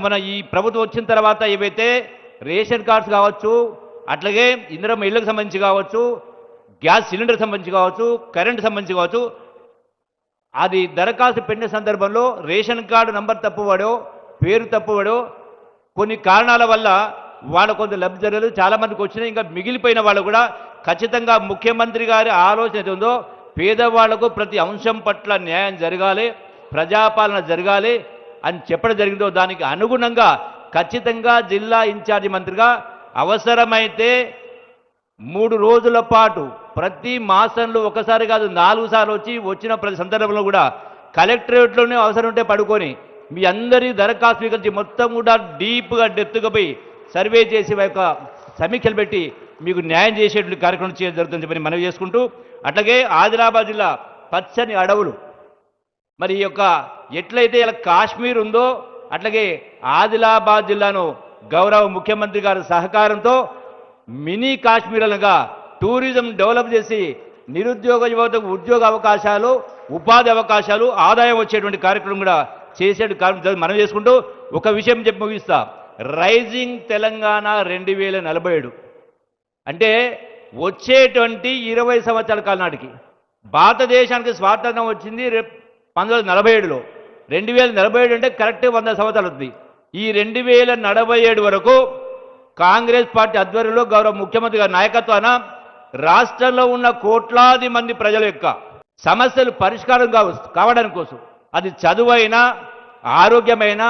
మన ఈ ప్రభుత్వం వచ్చిన తర్వాత ఏవైతే రేషన్ కార్డ్స్ కావచ్చు, అట్లాగే ఇందిరమ్మ ఇళ్లకు సంబంధించి కావచ్చు, గ్యాస్ సిలిండర్ సంబంధించి కావచ్చు, కరెంట్ సంబంధించి కావచ్చు, అది దరఖాస్తు పెట్టిన సందర్భంలో రేషన్ కార్డు నంబర్ తప్పువాడో, పేరు తప్పువాడో, కొన్ని కారణాల వల్ల వాళ్ళ కొంత లబ్ధి జరగలేదు, చాలామందికి వచ్చినాయి. ఇంకా మిగిలిపోయిన వాళ్ళు కూడా ఖచ్చితంగా ముఖ్యమంత్రి గారి ఆలోచన ఏది ఉందో పేదవాళ్లకు ప్రతి అంశం పట్ల న్యాయం జరగాలి, ప్రజాపాలన జరగాలి అని చెప్పడం జరిగిందో దానికి అనుగుణంగా ఖచ్చితంగా జిల్లా ఇన్ఛార్జి మంత్రిగా అవసరమైతే 3 రోజుల పాటు ప్రతి మాసంలో ఒకసారి కాదు 4 సార్లు వచ్చిన ప్రతి సందర్భంలో కూడా కలెక్టరేట్లోనే అవసరం ఉంటే పడుకొని మీ అందరి దరఖాస్తు స్వీకరించి మొత్తం కూడా డీప్గా డెప్త్గా పోయి సర్వే చేసి సమీక్షలు పెట్టి మీకు న్యాయం చేసేటువంటి కార్యక్రమం చేయడం జరుగుతుందని చెప్పని మనవి చేసుకుంటూ, అట్లాగే ఆదిలాబాద్ జిల్లా పచ్చని అడవులు, మరి ఈ యొక్క ఎట్లయితే ఇలా కాశ్మీర్ ఉందో అట్లాగే ఆదిలాబాద్ జిల్లాను గౌరవ ముఖ్యమంత్రి గారి సహకారంతో మినీ కాశ్మీర్లుగా టూరిజం డెవలప్ చేసి నిరుద్యోగ యువతకు ఉద్యోగ అవకాశాలు, ఉపాధి అవకాశాలు, ఆదాయం వచ్చేటువంటి కార్యక్రమం కూడా చేసే కార్యక్రమం మనం చేసుకుంటూ ఒక విషయం చెప్పి ముగిస్తా. రైజింగ్ తెలంగాణ 2047 అంటే వచ్చేటువంటి 20 సంవత్సరాల కాలం నాటికి భారతదేశానికి స్వాతంత్రం వచ్చింది 1947లో. 2047 అంటే కరెక్ట్ 100 సంవత్సరాలు అవుతుంది. ఈ 2047 వరకు కాంగ్రెస్ పార్టీ ఆధ్వర్యంలో గౌరవ ముఖ్యమంత్రి గారి నాయకత్వాన రాష్ట్రంలో ఉన్న కోట్లాది మంది ప్రజల యొక్క సమస్యలు పరిష్కారం కావడానికి కోసం, అది చదువైనా, ఆరోగ్యమైనా,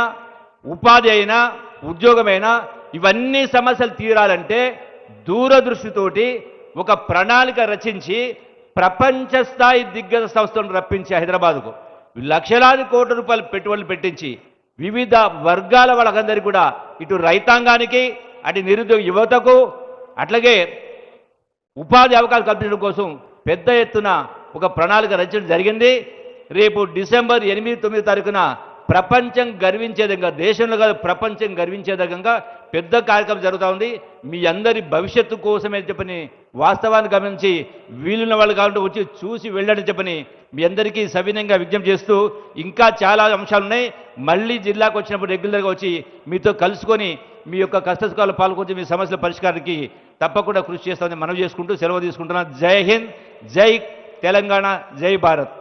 ఉపాధి అయినా, ఉద్యోగమైనా, ఇవన్నీ సమస్యలు తీరాలంటే దూరదృష్టితోటి ఒక ప్రణాళిక రచించి ప్రపంచ స్థాయి దిగ్గజ సంస్థలను రప్పించి హైదరాబాద్కు లక్షలాది కోట్ల రూపాయలు పెట్టుబడులు పెట్టించి వివిధ వర్గాల వాళ్ళకందరికీ కూడా ఇటు రైతాంగానికి, అటు నిరుద్యోగ యువతకు, అట్లాగే ఉపాధి అవకాశాలు కల్పించడం కోసం పెద్ద ఎత్తున ఒక ప్రణాళిక రచించడం జరిగింది. రేపు డిసెంబర్ 8, 9 తారీఖున ప్రపంచం గర్వించే విధంగా, దేశంలో కాదు ప్రపంచం గర్వించే విధంగా పెద్ద కార్యక్రమం జరుగుతూ ఉంది. మీ అందరి భవిష్యత్తు కోసమే చెప్పని వాస్తవాన్ని గమనించి వీలున్న వాళ్ళు కాబట్టి వచ్చి చూసి వెళ్ళని చెప్పని మీ అందరికీ సవినయంగా విజ్ఞప్తి చేస్తూ, ఇంకా చాలా అంశాలు ఉన్నాయి. మళ్ళీ జిల్లాకు వచ్చినప్పుడు రెగ్యులర్గా వచ్చి మీతో కలుసుకొని మీ యొక్క కష్టసుఖాలు పాల్గొని మీ సమస్యల పరిష్కారానికి తప్పకుండా కృషి చేస్తామని మనవి చేసుకుంటూ సెలవు తీసుకుంటున్నాను. జై హింద్, జై తెలంగాణ, జై భారత్.